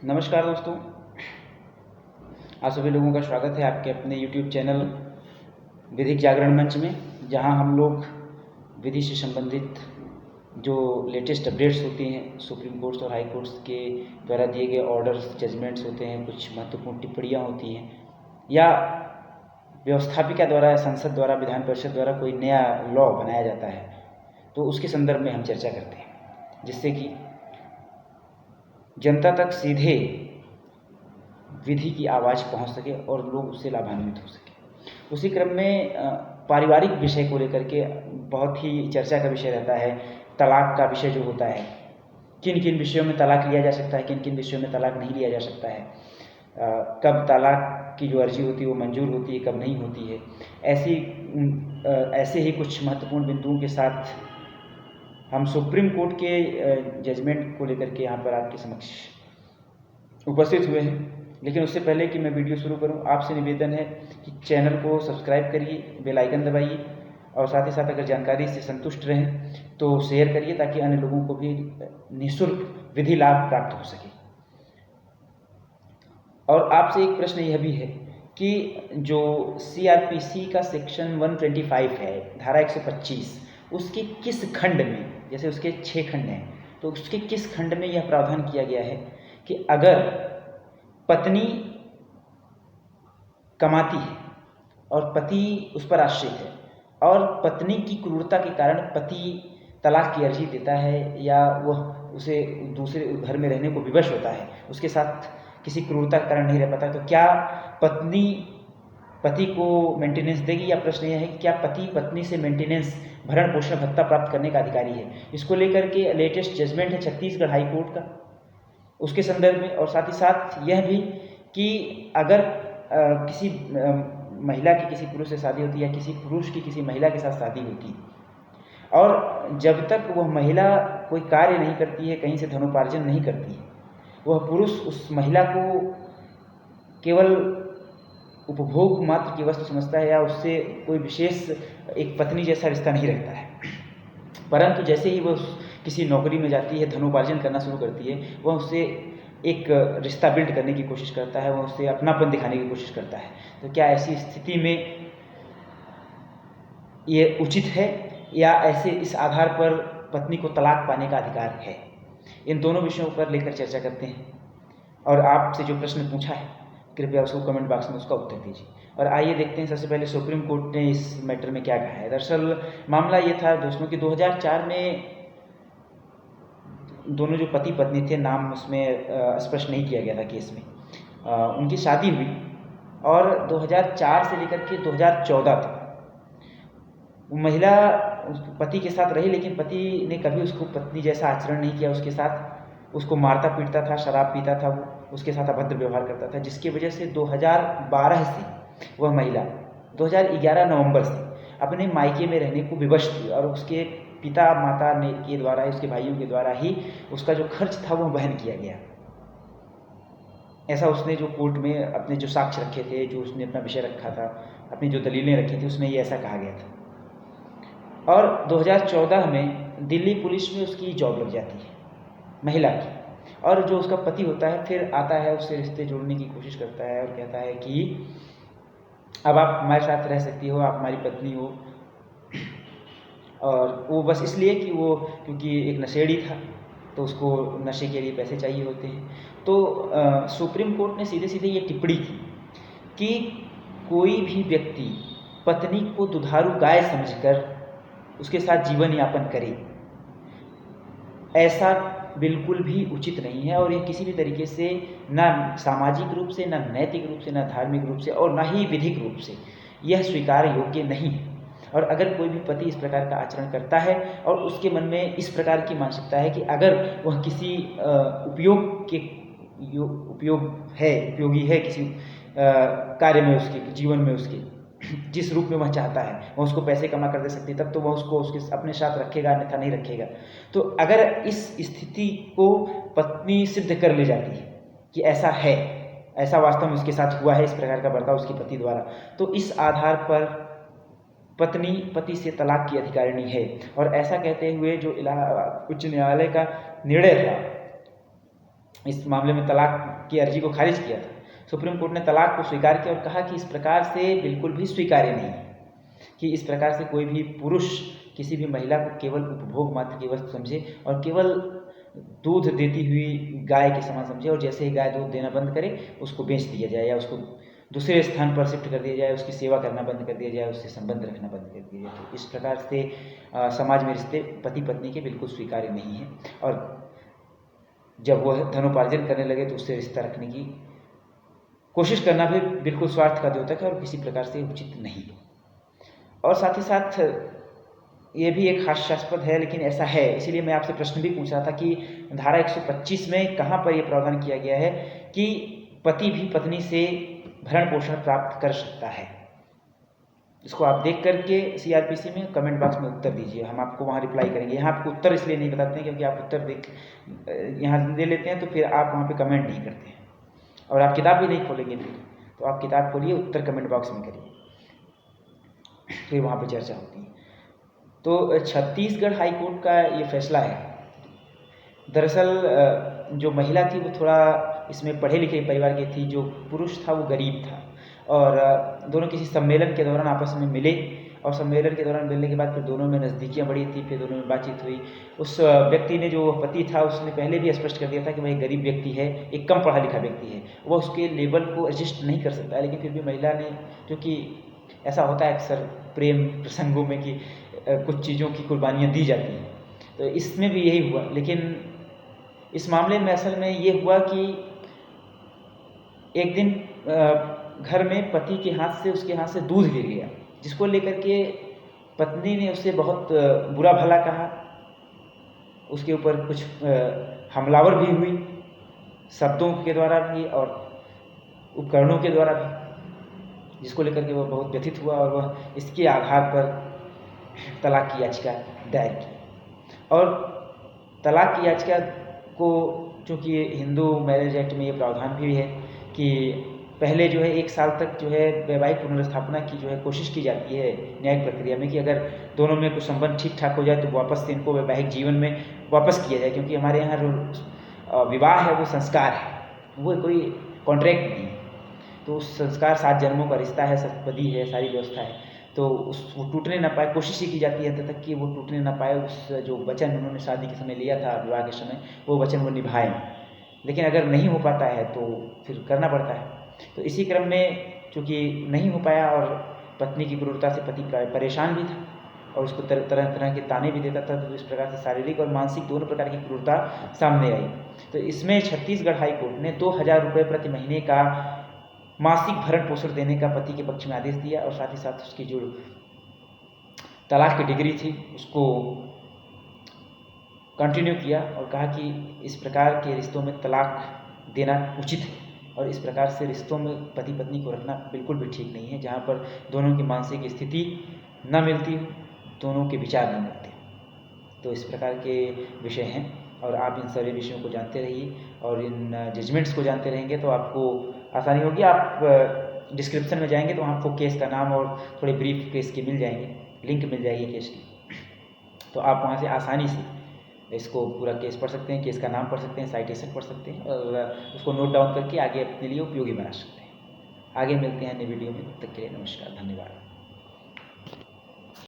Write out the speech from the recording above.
नमस्कार दोस्तों, आप सभी लोगों का स्वागत है आपके अपने YouTube चैनल विधिक जागरण मंच में, जहां हम लोग विधि से संबंधित जो लेटेस्ट अपडेट्स होती हैं, सुप्रीम कोर्ट्स और हाई कोर्ट्स के द्वारा दिए गए ऑर्डर्स, जजमेंट्स होते हैं, कुछ महत्वपूर्ण टिप्पणियाँ होती हैं, या व्यवस्थापिका द्वारा, संसद द्वारा, विधान परिषद द्वारा कोई नया लॉ बनाया जाता है, तो उसके संदर्भ में हम चर्चा करते हैं, जिससे कि जनता तक सीधे विधि की आवाज़ पहुंच सके और लोग उससे लाभान्वित हो सके। उसी क्रम में पारिवारिक विषय को लेकर के बहुत ही चर्चा का विषय रहता है। तलाक का विषय जो होता है, किन किन विषयों में तलाक लिया जा सकता है, किन किन विषयों में तलाक नहीं लिया जा सकता है, कब तलाक की जो अर्जी होती है वो मंजूर होती है, कब नहीं होती है। ऐसे ही कुछ महत्वपूर्ण बिंदुओं के साथ हम सुप्रीम कोर्ट के जजमेंट को लेकर के यहाँ पर आपके समक्ष उपस्थित हुए हैं। लेकिन उससे पहले कि मैं वीडियो शुरू करूं, आपसे निवेदन है कि चैनल को सब्सक्राइब करिए, बेल आइकन दबाइए, और साथ ही साथ अगर जानकारी से संतुष्ट रहें तो शेयर करिए, ताकि अन्य लोगों को भी निःशुल्क विधि लाभ प्राप्त हो सके। और आपसे एक प्रश्न यह भी है कि जो CRPC का सेक्शन 125 है, धारा 125, उसके किस खंड में, जैसे उसके 6 खंड हैं, तो उसके किस खंड में यह प्रावधान किया गया है कि अगर पत्नी कमाती है और पति उस पर आश्रित है, और पत्नी की क्रूरता के कारण पति तलाक की अर्जी देता है, या वह उसे दूसरे घर में रहने को विवश होता है, उसके साथ किसी क्रूरता के कारण नहीं रह पाता, तो क्या पत्नी पति को मेंटेनेंस देगी? या प्रश्न यह है कि क्या पति पत्नी से मेंटेनेंस, भरण पोषण भत्ता प्राप्त करने का अधिकारी है? इसको लेकर के लेटेस्ट जजमेंट है छत्तीसगढ़ हाई कोर्ट का, उसके संदर्भ में। और साथ ही साथ यह भी कि अगर किसी महिला की किसी पुरुष से शादी होती है, या किसी पुरुष की किसी महिला के साथ शादी होती है, और जब तक वह महिला कोई कार्य नहीं करती है, कहीं से धनोपार्जन नहीं करती है, वह पुरुष उस महिला को केवल उपभोग मात्र की वस्तु समझता है, या उससे कोई विशेष एक पत्नी जैसा रिश्ता नहीं रखता है। परंतु जैसे ही वह किसी नौकरी में जाती है, धनोपार्जन करना शुरू करती है, वह उससे एक रिश्ता बिल्ड करने की कोशिश करता है, वह उससे अपनापन दिखाने की कोशिश करता है। तो क्या ऐसी स्थिति में ये उचित है, या ऐसे इस आधार पर पत्नी को तलाक पाने का अधिकार है? इन दोनों विषयों पर लेकर चर्चा करते हैं। और आपसे जो प्रश्न पूछा है, कृपया उसको कमेंट बॉक्स में उसका उत्तर दीजिए। और आइए देखते हैं सबसे पहले सुप्रीम कोर्ट ने इस मैटर में क्या कहा है। दरअसल मामला ये था दोस्तों कि 2004 में दोनों जो पति पत्नी थे, नाम उसमें स्पष्ट नहीं किया गया था केस में, उनकी शादी हुई, और 2004 से लेकर के 2014 तक वो महिला पति के साथ रही, लेकिन पति ने कभी उसको पत्नी जैसा आचरण नहीं किया उसके साथ। उसको मारता पीटता था, शराब पीता था, वो उसके साथ अभद्र व्यवहार करता था, जिसकी वजह से 2012 से वह महिला 2011 नवंबर से अपने मायके में रहने को विवश थी, और उसके पिता माता ने के द्वारा, उसके भाइयों के द्वारा ही उसका जो खर्च था वह वहन किया गया। ऐसा उसने जो कोर्ट में अपने जो साक्ष्य रखे थे, जो उसने अपना विषय रखा था, अपनी जो दलीलें रखी थी, उसमें ये ऐसा कहा गया था। और 2014 में दिल्ली पुलिस में उसकी जॉब लग जाती है महिला की, और जो उसका पति होता है फिर आता है, उससे रिश्ते जोड़ने की कोशिश करता है, और कहता है कि अब आप हमारे साथ रह सकती हो, आप हमारी पत्नी हो। और वो बस इसलिए कि वो क्योंकि एक नशेड़ी था, तो उसको नशे के लिए पैसे चाहिए होते हैं। तो सुप्रीम कोर्ट ने सीधे सीधे ये टिप्पणी की कि कोई भी व्यक्ति पत्नी को दुधारू गाय समझकर उसके साथ जीवन यापन करे, ऐसा बिल्कुल भी उचित नहीं है, और ये किसी भी तरीके से ना सामाजिक रूप से, ना नैतिक रूप से, ना धार्मिक रूप से, और ना ही विधिक रूप से यह स्वीकार योग्य नहीं है। और अगर कोई भी पति इस प्रकार का आचरण करता है, और उसके मन में इस प्रकार की मानसिकता है कि अगर वह किसी उपयोगी है किसी कार्य में, उसके जीवन में, उसके जिस रूप में वह चाहता है, वह उसको पैसे कमा कर दे सकती है, तब तो वह उसको उसके अपने साथ रखेगा, अन्यथा नहीं रखेगा। तो अगर इस स्थिति को पत्नी सिद्ध कर ले जाती है कि ऐसा है, ऐसा वास्तव में उसके साथ हुआ है, इस प्रकार का बर्ताव उसके पति द्वारा, तो इस आधार पर पत्नी पति से तलाक की अधिकारिणी है। और ऐसा कहते हुए जो इलाहाबाद उच्च न्यायालय का निर्णय था, इस मामले में तलाक की अर्जी को खारिज किया था। सुप्रीम कोर्ट ने तलाक को स्वीकार किया और कहा कि इस प्रकार से बिल्कुल भी स्वीकार्य नहीं है कि इस प्रकार से कोई भी पुरुष किसी भी महिला को केवल उपभोग मात्र की वस्तु समझे और केवल दूध देती हुई गाय के समान समझे, और जैसे ही गाय दूध देना बंद करे उसको बेच दिया जाए या उसको दूसरे स्थान पर शिफ्ट कर दिया जाए, उसकी सेवा करना बंद कर दिया जाए, उससे संबंध रखना बंद कर दिया जाए। तो इस प्रकार से समाज में रिश्ते पति पत्नी के बिल्कुल स्वीकार्य नहीं हैं, और जब वह धनोपार्जन करने लगे तो उससे रिश्ता रखने की कोशिश करना भी बिल्कुल स्वार्थ का द्योतक है और किसी प्रकार से उचित नहीं है। और साथ ही साथ ये भी एक हास्यास्पद है, लेकिन ऐसा है, इसीलिए मैं आपसे प्रश्न भी पूछ रहा था कि धारा 125 में कहाँ पर यह प्रावधान किया गया है कि पति भी पत्नी से भरण पोषण प्राप्त कर सकता है। इसको आप देख करके सीआरपीसी में कमेंट बॉक्स में उत्तर दीजिए, हम आपको वहाँ रिप्लाई करेंगे। यहाँ आपको उत्तर इसलिए नहीं बताते हैं क्योंकि आप उत्तर यहाँ दे लेते हैं तो फिर आप वहाँ पे कमेंट नहीं करते हैं और आप किताब भी नहीं खोलेंगे। फिर तो आप किताब खोलिए, उत्तर कमेंट बॉक्स में करिए, फिर वहाँ पर चर्चा होती है। तो छत्तीसगढ़ हाई कोर्ट का ये फैसला है। दरअसल जो महिला थी वो थोड़ा इसमें पढ़े लिखे परिवार की थी, जो पुरुष था वो गरीब था, और दोनों किसी सम्मेलन के दौरान आपस में मिले और सम्मेलन के दौरान मिलने के बाद फिर दोनों में नज़दीकियाँ बढ़ी थी, फिर दोनों में बातचीत हुई। उस व्यक्ति ने, जो पति था, उसने पहले भी स्पष्ट कर दिया था कि वह एक गरीब व्यक्ति है, एक कम पढ़ा लिखा व्यक्ति है, वह उसके लेवल को एडजस्ट नहीं कर सकता है। लेकिन फिर भी महिला ने, क्योंकि ऐसा होता है अक्सर प्रेम प्रसंगों में कि कुछ चीज़ों की कुर्बानियाँ दी जाती हैं, तो इसमें भी यही हुआ। लेकिन इस मामले में असल में ये हुआ कि एक दिन घर में पति के हाथ से, उसके हाथ से दूध गिर गया, जिसको लेकर के पत्नी ने उससे बहुत बुरा भला कहा, उसके ऊपर कुछ हमलावर भी हुई, शब्दों के द्वारा भी और उपकरणों के द्वारा भी, जिसको लेकर के वह बहुत व्यथित हुआ और वह इसके आधार पर तलाक की याचिका दायर की। और तलाक की याचिका को, चूँकि हिंदू मैरिज एक्ट में ये प्रावधान भी है कि पहले जो है 1 साल तक जो है वैवाहिक पुनर्स्थापना की जो है कोशिश की जाती है न्यायिक प्रक्रिया में, कि अगर दोनों में कुछ संबंध ठीक ठाक हो जाए तो वापस से इनको वैवाहिक जीवन में वापस किया जाए। क्योंकि हमारे यहाँ जो विवाह है वो संस्कार है, वो कोई कॉन्ट्रैक्ट नहीं है। तो उस संस्कार 7 जन्मों का रिश्ता है, सतपदी है, सारी व्यवस्था है, तो वो टूटने ना पाए, कोशिश ही की जाती है अंत तक कि वो टूटने ना पाए। उस जो वचन उन्होंने शादी के समय लिया था, विवाह के समय, वो वचन वो निभाएं। लेकिन अगर नहीं हो पाता है तो फिर करना पड़ता है। तो इसी क्रम में चूँकि नहीं हो पाया और पत्नी की क्रूरता से पति परेशान भी था और उसको तरह तरह के ताने भी देता था, तो इस प्रकार से शारीरिक और मानसिक दोनों प्रकार की क्रूरता सामने आई। तो इसमें छत्तीसगढ़ हाई कोर्ट ने 2000 रुपये प्रति महीने का मासिक भरण पोषण देने का पति के पक्ष में आदेश दिया, और साथ ही साथ उसकी जो तलाक की डिग्री थी उसको कंटिन्यू किया और कहा कि इस प्रकार के रिश्तों में तलाक देना उचित है, और इस प्रकार से रिश्तों में पति पत्नी को रखना बिल्कुल भी ठीक नहीं है, जहाँ पर दोनों की मानसिक स्थिति न मिलती हो, दोनों के विचार न मिलते। तो इस प्रकार के विषय हैं, और आप इन सारे विषयों को जानते रहिए और इन जजमेंट्स को जानते रहेंगे तो आपको आसानी होगी। आप डिस्क्रिप्शन में जाएंगे तो आपको केस का नाम और थोड़े ब्रीफ केस के मिल जाएंगे, लिंक मिल जाएगी केस की, तो आप वहाँ से आसानी से इसको पूरा केस पढ़ सकते हैं, केस का नाम पढ़ सकते हैं, साइटेशन पढ़ सकते हैं और उसको नोट डाउन करके आगे अपने लिए उपयोगी बना सकते हैं। आगे मिलते हैं नई वीडियो में, तब तक के लिए नमस्कार, धन्यवाद।